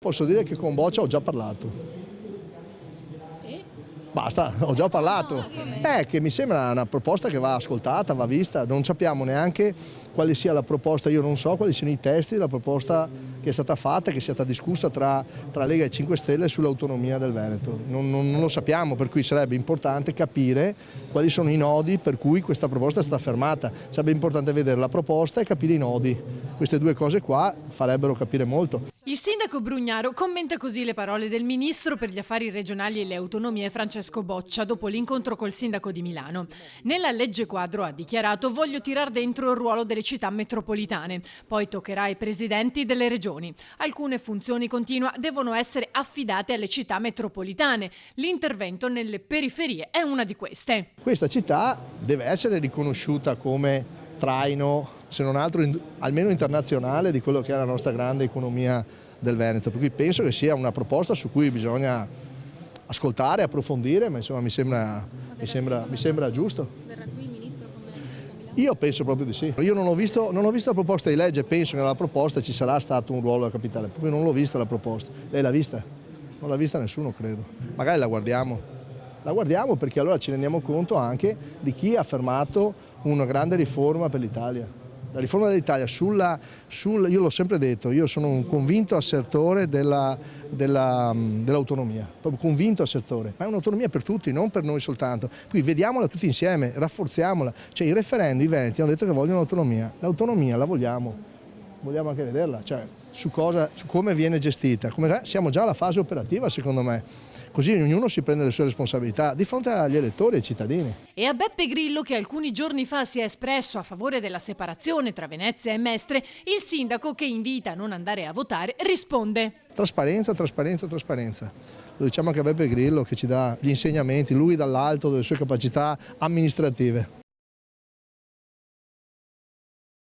Posso dire che con Boccia ho già parlato. Basta, ho già parlato. Che mi sembra una proposta che va ascoltata, va vista. Non sappiamo neanche quale sia la proposta, io non so quali siano i testi della proposta che è stata fatta, che sia stata discussa tra Lega e 5 Stelle sull'autonomia del Veneto. Non lo sappiamo, per cui sarebbe importante capire quali sono i nodi per cui questa proposta è stata fermata. Sarebbe importante vedere la proposta e capire i nodi. Queste due cose qua farebbero capire molto. Il sindaco Brugnaro commenta così le parole del ministro per gli affari regionali e le autonomie Francesco Boccia dopo l'incontro col sindaco di Milano. Nella legge quadro ha dichiarato: voglio tirar dentro il ruolo delle città metropolitane, poi toccherà ai presidenti delle regioni. Alcune funzioni, continua, devono essere affidate alle città metropolitane. L'intervento nelle periferie è una di queste. Questa città deve essere riconosciuta come traino, se non altro almeno internazionale, di quello che è la nostra grande economia del Veneto, per cui penso che sia una proposta su cui bisogna ascoltare, approfondire, ma insomma mi sembra giusto. Verrà qui il ministro come Io penso proprio di sì. Io non ho visto la proposta di legge, penso che nella proposta ci sarà stato un ruolo della capitale, proprio non l'ho vista la proposta. Lei l'ha vista? Non l'ha vista nessuno, credo. Magari la guardiamo. La guardiamo perché allora ci rendiamo conto anche di chi ha fermato una grande riforma per l'Italia. La riforma dell'Italia io l'ho sempre detto, io sono un convinto assertore dell'autonomia, proprio convinto assertore, ma è un'autonomia per tutti, non per noi soltanto. Qui vediamola tutti insieme, rafforziamola. Cioè i referendi, i veneti hanno detto che vogliono l'autonomia. L'autonomia la vogliamo anche vederla, cioè su come viene gestita. Siamo già alla fase operativa, secondo me. Così ognuno si prende le sue responsabilità di fronte agli elettori e ai cittadini. E a Beppe Grillo, che alcuni giorni fa si è espresso a favore della separazione tra Venezia e Mestre, il sindaco, che invita a non andare a votare, risponde: trasparenza, trasparenza, trasparenza. Lo diciamo anche a Beppe Grillo, che ci dà gli insegnamenti, lui dall'alto, delle sue capacità amministrative.